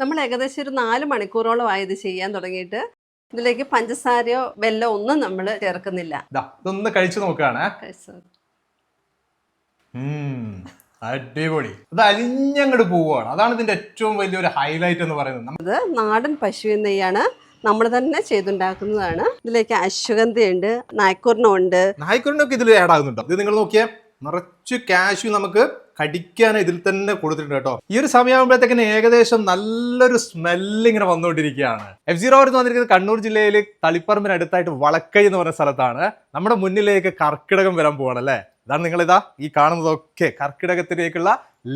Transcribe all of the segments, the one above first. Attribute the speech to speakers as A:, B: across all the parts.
A: നമ്മൾ ഏകദേശം ഒരു 4 മണിക്കൂറോളമായി ഇത് ചെയ്യാൻ തുടങ്ങിയിട്ട്. ഇതിലേക്ക് പഞ്ചസാരയോ വെല്ലോ ഒന്നും നമ്മൾ ചേർക്കുന്നില്ല.
B: ഇതൊന്ന് കഴിച്ചു നോക്കുകയാണ്.
A: കഴിച്ചോ.
B: അടിപൊളി. ഇത് അലിഞ്ഞങ്ങോട്ട് പോവുകയാണ്. അതാണ് ഇതിന്റെ ഏറ്റവും വലിയൊരു ഹൈലൈറ്റ് എന്ന് പറയുന്നത്.
A: ഇത് നാടൻ പശുവിൻ നെയ്യാണ്, നമ്മൾ തന്നെ ചെയ്തുണ്ടാക്കുന്നതാണ്. ഇതിലേക്ക് അശ്വഗന്ധയുണ്ട്, നായ്ക്കുറിനുണ്ട്.
B: നായ്ക്കുറിനൊക്കെ ഇതിൽ ആഡ് ആകുന്നുണ്ടോ? ഇത് നിങ്ങൾ നോക്കിയാൽ നിറച്ച് കാഷ്യൂ നമുക്ക് കടിക്കാൻ ഇതിൽ തന്നെ കൊടുത്തിട്ടുണ്ട് കേട്ടോ. ഈ ഒരു സമയമാകുമ്പോഴത്തേക്കിന് ഏകദേശം നല്ലൊരു സ്മെല്ല് ഇങ്ങനെ വന്നുകൊണ്ടിരിക്കുകയാണ്. F0 എന്ന് വന്നിരിക്കുന്നത് കണ്ണൂർ ജില്ലയിൽ തളിപ്പറമ്പിന് അടുത്തായിട്ട് വളക്കൈ എന്ന് പറഞ്ഞ സ്ഥലത്താണ്. നമ്മുടെ മുന്നിലേക്ക് കർക്കിടകം വരാൻ പോവാണ് അല്ലേ. ഇതാണ് നിങ്ങളിതാ ഈ കാണുന്നതൊക്കെ കർക്കിടകത്തിലേക്കുള്ള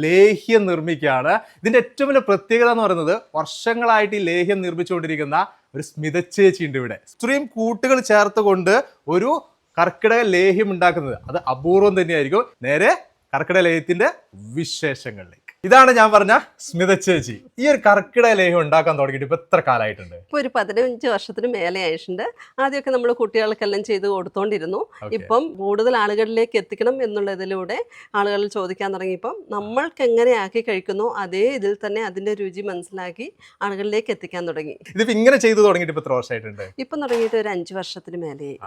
B: ലേഹ്യം നിർമ്മിക്കുകയാണ്. ഇതിന്റെ ഏറ്റവും വലിയ പ്രത്യേകത എന്ന് പറയുന്നത് വർഷങ്ങളായിട്ട് ഈ ലേഹ്യം നിർമ്മിച്ചുകൊണ്ടിരിക്കുന്ന ഒരു സ്മിത ചേച്ചി ഉണ്ട് ഇവിടെ. ഇത്രയും കൂട്ടുകൾ ചേർത്തുകൊണ്ട് ഒരു കർക്കിടക ലേഹ്യം ഉണ്ടാക്കുന്നത് അത് അപൂർവം തന്നെയായിരിക്കും. നേരെ കർക്കിടക ലേഹ്യത്തിന്റെ വിശേഷങ്ങളിലേക്ക്. ഇതാണ് ഞാൻ പറഞ്ഞ സ്മിത ചേച്ചി. ഈ ഒരു കർക്കിടക ലേഹ്യം ഉണ്ടാക്കാൻ തുടങ്ങിയിട്ട് ഇപ്പൊ എത്ര കാലമായിട്ടുണ്ട്?
A: ഇപ്പൊ ഒരു 15 വർഷത്തിന് മേലെ ആയിട്ടുണ്ട്. ആദ്യമൊക്കെ നമ്മൾ കുട്ടികൾക്കെല്ലാം ചെയ്ത് കൊടുത്തോണ്ടിരുന്നു. ഇപ്പം കൂടുതൽ ആളുകളിലേക്ക് എത്തിക്കണം എന്നുള്ളതിലൂടെ ആളുകൾ ചോദിക്കാൻ തുടങ്ങിയപ്പം നമ്മൾക്ക് എങ്ങനെ ആക്കി കഴിക്കുന്നു അതേ ഇതിൽ തന്നെ അതിന്റെ രുചി മനസ്സിലാക്കി ആളുകളിലേക്ക് എത്തിക്കാൻ തുടങ്ങി.
B: ഇതിപ്പോ ഇങ്ങനെ ചെയ്തു തുടങ്ങിയിട്ട് ഇപ്പൊ എത്ര വർഷമായിട്ടുണ്ട്?
A: ഇപ്പം തുടങ്ങിയിട്ട് ഒരു 5 വർഷത്തിന് മേലെയായി.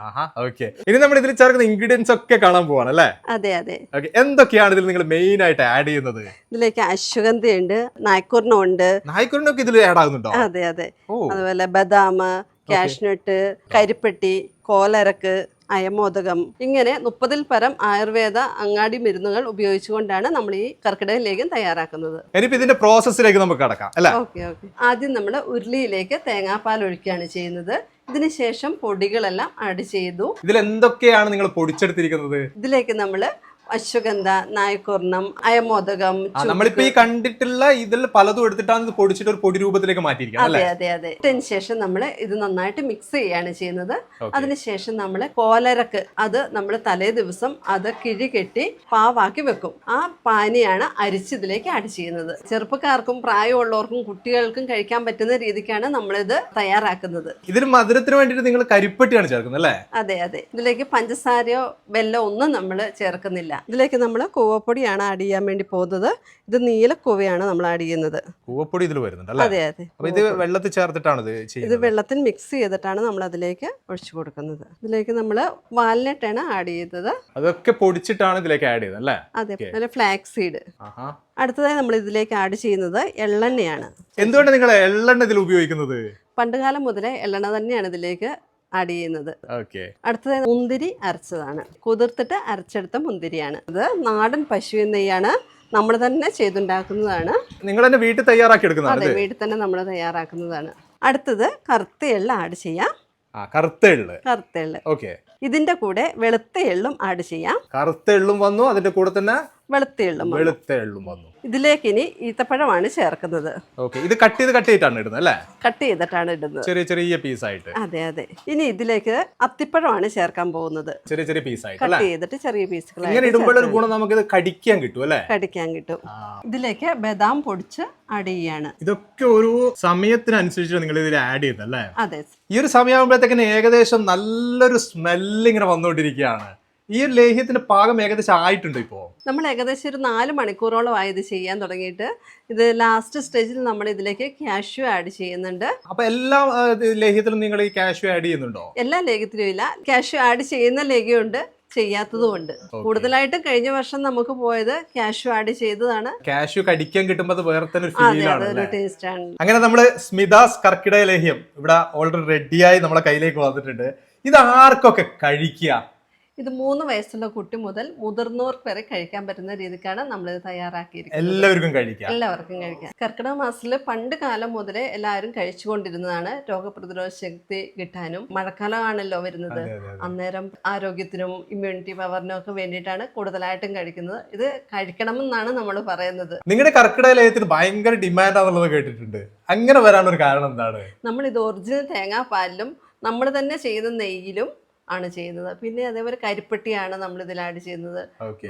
B: ഓക്കെ, ഇനി നമ്മൾ ഇതിൽ ചേർക്കുന്ന ഇൻഗ്രീഡിയൻസ് ഒക്കെ കാണാൻ പോവാണ് അല്ലേ?
A: അതെ അതെ.
B: എന്തൊക്കെയാണ് ഇതിൽ നിങ്ങൾ മെയിൻ ആയിട്ട് ആഡ് ചെയ്യുന്നത്?
A: ഇതിലേക്ക് അശ്വഗന്ധയുണ്ട്, നായ്ക്കുറിനുണ്ട്.
B: നായ്ക്കുറിനൊക്കെ ഇതിൽ ആഡ് ആകുന്നുണ്ടോ?
A: അതെ അതെ. അതുപോലെ ബദാം, കാഷ്നട്ട്, കരിപ്പെട്ടി, കോലരക്ക്, അയമോദകം, ഇങ്ങനെ 30-ൽ പരം ആയുർവേദ അങ്ങാടി മരുന്നുകൾ ഉപയോഗിച്ചുകൊണ്ടാണ് നമ്മൾ ഈ കർക്കിടക ലേഹ്യം തയ്യാറാക്കുന്നത്.
B: ഇതിന്റെ പ്രോസസ്സിലേക്ക് നമുക്ക് കടക്കാം അല്ലേ?
A: ഓക്കെ. ആദ്യം നമ്മൾ ഉരുളിയിലേക്ക് തേങ്ങാപ്പാൽ ഒഴിക്കുകയാണ് ചെയ്യുന്നത്. ഇതിനുശേഷം പൊടികളെല്ലാം ആഡ് ചെയ്തു.
B: ഇതിൽ എന്തൊക്കെയാണ് നിങ്ങൾ പൊടിച്ചെടുത്തിരിക്കുന്നത്?
A: ഇതിലേക്ക് നമ്മൾ അശ്വഗന്ധ, നായ്ക്കുർണം, അയമോദകം,
B: നമ്മളിപ്പോ ഈ കണ്ടിട്ടുള്ള ഇതിൽ പലതും എടുത്തിട്ടാണ് ഇത് പൊടിച്ചിട്ട് ഒരു പൊടി രൂപത്തിലേക്ക് മാറ്റിയിരിക്കുന്നത്.
A: അതെ അതെ അതെ. അതിനുശേഷം നമ്മൾ ഇത് നന്നായിട്ട് മിക്സ് ചെയ്യാണ് ചെയ്യുന്നത്. അതിനുശേഷം നമ്മൾ കോലരക്ക് അത് നമ്മൾ തലേ ദിവസം അത് കിഴി കെട്ടി പാവാക്കി വെക്കും. ആ പാനിയാണ് അരിച്ച് ഇതിലേക്ക് ആഡ് ചെയ്യുന്നത്. ചെറുപ്പക്കാർക്കും പ്രായമുള്ളവർക്കും കുട്ടികൾക്കും കഴിക്കാൻ പറ്റുന്ന രീതിക്കാണ് നമ്മളിത് തയ്യാറാക്കുന്നത്.
B: ഇതിന് മധുരത്തിന് വേണ്ടിയിട്ട് നിങ്ങൾ കരിപ്പെട്ടിയാണ് ചേർക്കുന്നത് അല്ലേ?
A: അതെ അതെ. ഇതിലേക്ക് പഞ്ചസാരയോ വെല്ലോ ഒന്നും നമ്മൾ ചേർക്കുന്നില്ല. ഇതിലേക്ക് നമ്മൾ കൂവപ്പൊടിയാണ് ആഡ് ചെയ്യാൻ വേണ്ടി പോകുന്നത്. ഇത് നീലക്കൂവയാണ് നമ്മൾ ആഡ് ചെയ്യുന്നത്.
B: കൂവപ്പൊടി ഇതിൽ വരുന്നുണ്ട്.
A: അതെ അതെ.
B: ഇത് വെള്ളത്തിൽ ചേർത്തിട്ടാണ്
A: ഇത് വെള്ളത്തിൽ മിക്സ് ചെയ്തിട്ടാണ് നമ്മൾ അതിലേക്ക് ഒഴിച്ചു കൊടുക്കുന്നത്. ഇതിലേക്ക് നമ്മൾ വാൽനട്ടാണ് ആഡ് ചെയ്തത്.
B: അതൊക്കെ പൊടിച്ചിട്ടാണ് ഇതിലേക്ക് ആഡ് ചെയ്തത് അല്ലേ?
A: അതെ. അതുപോലെ ഫ്ലാക്സ് സീഡ്. അടുത്തതായി നമ്മൾ ഇതിലേക്ക് ആഡ് ചെയ്യുന്നത് എള്ളെണ്ണയാണ്.
B: എന്തുകൊണ്ടാണ് നിങ്ങൾ എള്ളെണ്ണ ഇതിൽ ഉപയോഗിക്കുന്നത്?
A: പണ്ടുകാലം മുതലേ എള്ളെണ്ണ തന്നെയാണ് ഇതിലേക്ക് ആഡ് ചെയ്യുന്നത്. അടുത്തത് മുന്തിരി അരച്ചതാണ്, കുതിർത്തിട്ട് അരച്ചെടുത്ത മുന്തിരിയാണ്. ഇത് നാടൻ പശുവിൻ നെയ്യാണ്, നമ്മൾ തന്നെ ചെയ്തുണ്ടാക്കുന്നതാണ്.
B: നിങ്ങൾ തന്നെ വീട്ടിൽ തയ്യാറാക്കി എടുക്കുന്നതാണ്?
A: അതെ, വീട്ടിൽ തന്നെ നമ്മൾ തയ്യാറാക്കുന്നതാണ്. അടുത്തത് കറുത്ത എള്ള് ആഡ് ചെയ്യാം.
B: കറുത്ത എള്ള്.
A: ഇതിന്റെ കൂടെ വെളുത്ത എള്ളും ആഡ് ചെയ്യാം.
B: കറുത്ത എള്ളും വന്നു, അതിന്റെ കൂടെ തന്നെ വെളുത്ത എള്ളും വന്നു.
A: ഇതിലേക്ക് ഇനി ഈത്തപ്പഴമാണ് ചേർക്കുന്നത്.
B: ഇത് കട്ട് ചെയ്തിട്ടാണ് ഇടുന്നത് അല്ലേ?
A: കട്ട് ചെയ്തിട്ടാണ് ഇടുന്നത്,
B: ചെറിയ ചെറിയ പീസായിട്ട്.
A: അതെ അതെ. ഇനി ഇതിലേക്ക് അത്തിപ്പഴമാണ് ചേർക്കാൻ പോകുന്നത്.
B: ചെറിയ ചെറിയ പീസായിട്ട്
A: കട്ട് ചെയ്തിട്ട് ചെറിയ പീസുകൾ.
B: ഇങ്ങനെ ഇടുമ്പോൾ ഒരു ഗുണം നമുക്ക് ഇത് കടിക്കാൻ കിട്ടും അല്ലേ?
A: കടിക്കാൻ കിട്ടും. ഇതിലേക്ക് ബദാം പൊടിച്ച് ആഡ് ചെയ്യാണ്.
B: ഇതൊക്കെ ഒരു സമയത്തിനനുസരിച്ച് നിങ്ങൾ ഇതിൽ ആഡ് ചെയ്യുന്നല്ലേ?
A: അതെ.
B: ഈ ഒരു സമയമാകുമ്പോഴത്തേക്കിന് ഏകദേശം നല്ലൊരു സ്മെല്ല് ഇങ്ങനെ വന്നുകൊണ്ടിരിക്കുകയാണ്. ഈ ഒരു ലേഹ്യത്തിന്റെ പാകം ഏകദേശം ആയിട്ടുണ്ട്. ഇപ്പോ
A: നമ്മൾ ഏകദേശം ഒരു 4 മണിക്കൂറോളം ഇത് ചെയ്യാൻ തുടങ്ങിയിട്ട്. ഇത് ലാസ്റ്റ് സ്റ്റേജിൽ നമ്മൾ ഇതിലേക്ക് കാഷ്യൂ ആഡ് ചെയ്യുന്നുണ്ട്.
B: അപ്പൊ എല്ലാ ലേഹ്യത്തിലും നിങ്ങൾ ഈ കാഷ്യൂ ആഡ് ചെയ്യുന്നുണ്ടോ?
A: എല്ലാ ലേഹ്യത്തിലും ഇല്ല. കാഷ്യൂ ആഡ് ചെയ്യുന്ന ലേഹ്യമുണ്ട്, ചെയ്യാത്തതുമുണ്ട്. കൂടുതലായിട്ട് കഴിഞ്ഞ വർഷം നമുക്ക് പോയത് കാഷ്യൂ ആഡ് ചെയ്തതാണ്.
B: കാഷ്യൂ കടിക്കാൻ കിട്ടുമ്പോൾ വേറെ തന്നെ ഒരു ഫീലാണ്,
A: ടേസ്റ്റ് ആണ്.
B: അങ്ങനെ നമ്മള് സ്മിതാസ് കർക്കിടക ലേഹ്യം ഇവിടെ ഓൾറെഡി റെഡിയായി നമ്മളെ കയ്യിലേക്ക് വന്നിട്ടുണ്ട്. ഇത് ആർക്കൊക്കെ കഴിക്കുക?
A: ഇത് 3 വയസ്സുള്ള കുട്ടി മുതൽ മുതിർന്നവർക്ക് വരെ കഴിക്കാൻ പറ്റുന്ന രീതിക്കാണ് നമ്മളിത് തയ്യാറാക്കിയിരിക്കുന്നത്.
B: എല്ലാവർക്കും കഴിക്കാം.
A: കർക്കിടക മാസത്തിൽ പണ്ട് കാലം മുതലേ എല്ലാവരും കഴിച്ചുകൊണ്ടിരുന്നതാണ്. രോഗപ്രതിരോധ ശക്തി കിട്ടാനും മഴക്കാലമാണല്ലോ വരുന്നത്, അന്നേരം ആരോഗ്യത്തിനും ഇമ്മ്യൂണിറ്റി പവറിനും ഒക്കെ വേണ്ടിയിട്ടാണ് കൂടുതലായിട്ടും കഴിക്കുന്നത്. ഇത് കഴിക്കണമെന്നാണ് നമ്മൾ പറയുന്നത്.
B: നിങ്ങളുടെ കർക്കിടക ലേഹ്യത്തിന് ഭയങ്കര ഡിമാൻഡാന്നുള്ളത് കേട്ടിട്ടുണ്ട്. അങ്ങനെ വരാനൊരു കാരണം എന്താണ്?
A: നമ്മൾ ഇത് ഒറിജിനൽ തേങ്ങാപ്പാലിലും നമ്മൾ തന്നെ ചെയ്യുന്ന നെയ്യിലും ആണ് ചെയ്യുന്നത്. പിന്നെ അതേപോലെ കരിപ്പെട്ടിയാണ് നമ്മൾ ഇതിൽ ആഡ് ചെയ്യുന്നത്.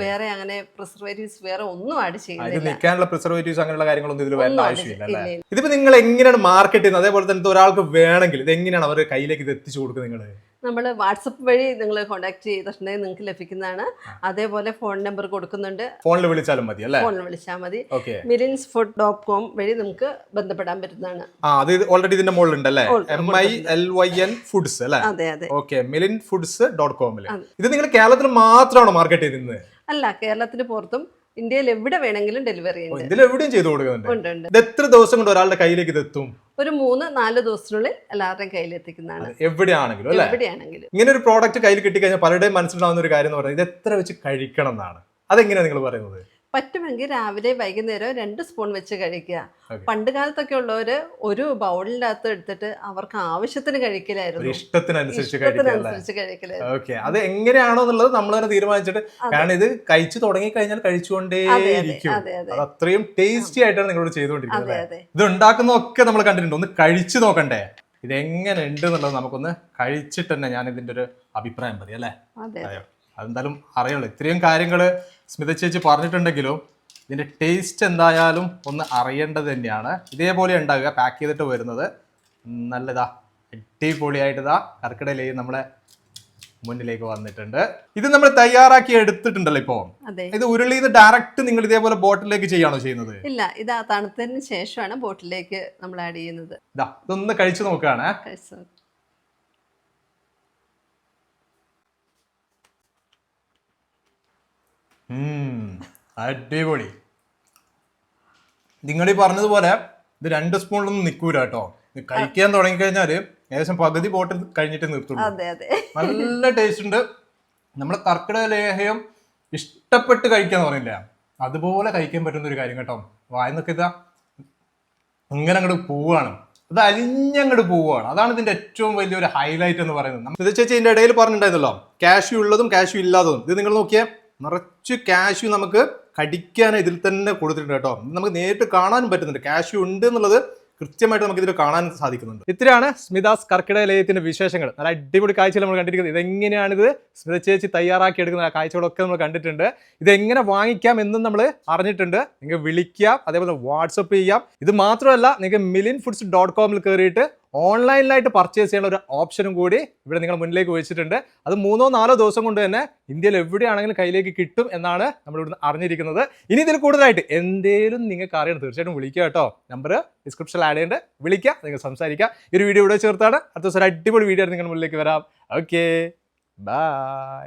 A: വേറെ അങ്ങനെ പ്രിസർവേറ്റീവ്സ് വേറെ ഒന്നും ആഡ് ചെയ്യുന്നില്ല.
B: പ്രിസർവേറ്റീവ്സ് അങ്ങനെയുള്ള കാര്യങ്ങളൊന്നും ഇതിൽ വേണ്ട ആവശ്യമില്ല. ഇതിപ്പോ നിങ്ങൾ എങ്ങനെയാണ് മാർക്കറ്റ് ചെയ്യുന്നത്? അതേപോലെ തന്നെ ഒരാൾക്ക് വേണമെങ്കിൽ ഇത് എങ്ങനെയാണ് അവരുടെ കയ്യിലേക്ക് ഇത് എത്തിച്ചു കൊടുക്കുന്നത്? നിങ്ങൾ
A: നമ്മൾ വാട്സപ്പ് വഴി നിങ്ങൾ കോൺടാക്ട് ചെയ്തിട്ടുണ്ടെങ്കിൽ നിങ്ങൾക്ക് ലഭിക്കുന്നതാണ്. അതേപോലെ ഫോൺ നമ്പർ കൊടുക്കുന്നുണ്ട്,
B: ഫോണിൽ വിളിച്ചാലും മതി അല്ലേ?
A: ഫോണിൽ വിളിച്ചാൽ മതി.
B: ഓക്കെ,
A: milinsfood.com വഴി നമുക്ക് ബന്ധപ്പെടാൻ പറ്റുന്നതാണ്.
B: അത് ഓൾറെഡി ഇതിന്റെ മുകളിൽ ഉണ്ടല്ലേ, MILYN ഫുഡ്സ് അല്ലേ?
A: അതെ അതെ.
B: Okay, milinfoods.com. ഇത് നിങ്ങൾ കേരളത്തിൽ മാത്രമാണോ മാർക്കറ്റ് ചെയ്തിരുന്നത്?
A: അല്ല, കേരളത്തിന് പുറത്തും ഇന്ത്യയിൽ എവിടെ വേണമെങ്കിലും ഡെലിവറി ഉണ്ട്.
B: ഇതിൽ എവിടെയും ചെയ്തു കൊടുക്കുന്നുണ്ട്.
A: ഉണ്ട്.
B: ഇത് എത്ര ദിവസം കൊണ്ട് ഒരാളുടെ കയ്യിലേക്ക് ഇത് എത്തും?
A: ഒരു 3-4 ദിവസത്തിനുള്ളിൽ എല്ലാവരുടെയും കയ്യിൽ എത്തിക്കുന്നതാണ്.
B: എവിടെയാണെങ്കിലും അല്ലേ?
A: എവിടെയാണെങ്കിലും.
B: ഇങ്ങനെ ഒരു പ്രോഡക്റ്റ് കയ്യിൽ കിട്ടിക്കഴിഞ്ഞാൽ പലരുടെയും മനസ്സിലാവുന്ന ഒരു കാര്യം എന്ന് പറയുന്നത് ഇത് എത്ര വെച്ച് കഴിക്കണം എന്നാണ്. അതെങ്ങനെയാണ് നിങ്ങൾ പറയുന്നത്?
A: പറ്റുമെങ്കിൽ രാവിലെ വൈകുന്നേരം 2 സ്പൂൺ വെച്ച് കഴിക്കുക. പണ്ട് കാലത്തൊക്കെ ഉള്ളവര് ഒരു ബൗളിൻ്റെ അകത്ത് എടുത്തിട്ട് അവർക്ക് ആവശ്യത്തിന് കഴിക്കലായിരുന്നു,
B: ഇഷ്ടത്തിനനുസരിച്ച്
A: കഴിക്കലായിരുന്നു.
B: ഓക്കെ, അത് എങ്ങനെയാണോ എന്നുള്ളത് നമ്മൾ തന്നെ തീരുമാനിച്ചിട്ട്, കാരണം ഇത് കഴിച്ചു തുടങ്ങി കഴിഞ്ഞാൽ കഴിച്ചുകൊണ്ടേയിരിക്കും. അത് അത്രയും ടേസ്റ്റി ആയിട്ടാണ് നിങ്ങളോട് ചെയ്തുകൊണ്ടിരിക്കുന്നത്. ഇത് ഉണ്ടാക്കുന്നതൊക്കെ നമ്മൾ കണ്ടിട്ടുണ്ട്. ഒന്ന് കഴിച്ചു നോക്കണ്ടേ ഇത് എങ്ങനെ ഉണ്ട് എന്നുള്ളത്? നമുക്കൊന്ന് കഴിച്ചിട്ട് തന്നെ ഞാൻ ഇതിന്റെ ഒരു അഭിപ്രായം പറയാം അല്ലേ? അതെന്തായാലും അറിയുള്ളൂ. ഇത്രയും കാര്യങ്ങൾ സ്മിത ചേച്ചി പറഞ്ഞിട്ടുണ്ടെങ്കിലും ഇതിന്റെ ടേസ്റ്റ് എന്തായാലും ഒന്ന് അറിയേണ്ടത് തന്നെയാണ്. ഇതേപോലെ ഉണ്ടാകുക, പാക്ക് ചെയ്തിട്ട് വരുന്നത് നല്ലതാ, അടിപൊളിയായിട്ടാ കർക്കിടയിലേക്ക് നമ്മളെ മുന്നിലേക്ക് വന്നിട്ടുണ്ട്. ഇത് നമ്മൾ തയ്യാറാക്കി എടുത്തിട്ടുണ്ടല്ലോ ഇപ്പോ. ഇത് ഉരുളിന്ന് ഡയറക്റ്റ് നിങ്ങൾ ഇതേപോലെ ബോട്ടിലേക്ക് ചെയ്യാണോ ചെയ്യുന്നത്?
A: ഇല്ല, ഇത് തണുത്തതിന് ശേഷമാണ് ബോട്ടിലേക്ക് നമ്മൾ ആഡ് ചെയ്യുന്നത്.
B: ഇതൊന്ന് കഴിച്ചു നോക്കുകയാണ്. അടിപൊളി. നിങ്ങൾ ഈ പറഞ്ഞതുപോലെ ഇത് 2 സ്പൂണിലൊന്നും നിൽക്കൂല കേട്ടോ. കഴിക്കാൻ തുടങ്ങിക്കഴിഞ്ഞാല് ഏകദേശം പകുതി ബോട്ടിൽ കഴിഞ്ഞിട്ട് നിർത്തുള്ളൂ. നല്ല ടേസ്റ്റ് ഉണ്ട്. നമ്മളെ കർക്കിടക ലേഹ്യം ഇഷ്ടപ്പെട്ട് കഴിക്കാന്ന് പറയില്ല, അതുപോലെ കഴിക്കാൻ പറ്റുന്ന ഒരു കാര്യം കേട്ടോ. വായന്നൊക്കെ ഇതാ ഇങ്ങനെ അങ്ങോട്ട് പോവാണ്, അത് അലിഞ്ഞങ്ങോട്ട് പോവുകയാണ്. അതാണ് ഇതിന്റെ ഏറ്റവും വലിയൊരു ഹൈലൈറ്റ് എന്ന് പറയുന്നത്. ഇത് ചേച്ചി ഇതിന്റെ ഇടയിൽ പറഞ്ഞിട്ടുണ്ടായിരുന്നല്ലോ, കാഷ്യൂ ഉള്ളതും കാഷ്യൂ ഇല്ലാത്തതും. ഇത് നിങ്ങൾ നോക്കിയേ, നിറച്ച് കാഷ്യൂ നമുക്ക് കടിക്കാൻ ഇതിൽ തന്നെ കൊടുത്തിട്ടുണ്ട് കേട്ടോ. നമുക്ക് നേരിട്ട് കാണാനും പറ്റുന്നുണ്ട്, കാഷ്യൂ ഉണ്ട് എന്നുള്ളത് കൃത്യമായിട്ട് നമുക്ക് ഇതിൽ കാണാൻ സാധിക്കുന്നുണ്ട്. ഇത്രയാണ് സ്മിതാസ് കർക്കിടക ലേഹ്യത്തിന്റെ വിശേഷങ്ങൾ. നല്ല അടിപൊളി കാഴ്ചകൾ നമ്മൾ കണ്ടിരിക്കുന്നത്. ഇതെങ്ങനെയാണിത് സ്മിത ചേച്ചി തയ്യാറാക്കി എടുക്കുന്ന കാഴ്ചകളൊക്കെ നമ്മൾ കണ്ടിട്ടുണ്ട്. ഇതെങ്ങനെ വാങ്ങിക്കാം എന്നും നമ്മൾ അറിഞ്ഞിട്ടുണ്ട്. നിങ്ങൾക്ക് വിളിക്കാം, അതേപോലെ വാട്സപ്പ് ചെയ്യാം. ഇത് മാത്രമല്ല, നിങ്ങൾക്ക് milinfoods.com കയറിയിട്ട് ഓൺലൈനിലായിട്ട് പർച്ചേസ് ചെയ്യാനുള്ള ഒരു ഓപ്ഷനും കൂടി ഇവിടെ നിങ്ങൾ മുന്നിലേക്ക് വെച്ചിട്ടുണ്ട്. അത് 3-4 ദിവസം കൊണ്ട് തന്നെ ഇന്ത്യയിൽ എവിടെയാണെങ്കിലും കയ്യിലേക്ക് കിട്ടും എന്നാണ് നമ്മൾ ഇവിടുന്ന് അറിഞ്ഞിരിക്കുന്നത്. ഇനി ഇതിൽ കൂടുതലായിട്ട് എന്തേലും നിങ്ങൾക്ക് അറിയണം, തീർച്ചയായിട്ടും വിളിക്കുക കേട്ടോ. നമ്പർ ഡിസ്ക്രിപ്ഷനിൽ ആഡ് ചെയ്യേണ്ടത്, വിളിക്കുക, നിങ്ങൾ സംസാരിക്കുക. ഈ ഒരു വീഡിയോ ഇവിടെ ചേർത്താണ്. അടുത്ത ദിവസം ഒരു അടിപൊളി വീഡിയോ നിങ്ങൾ മുന്നിലേക്ക് വരാം. Okay, by.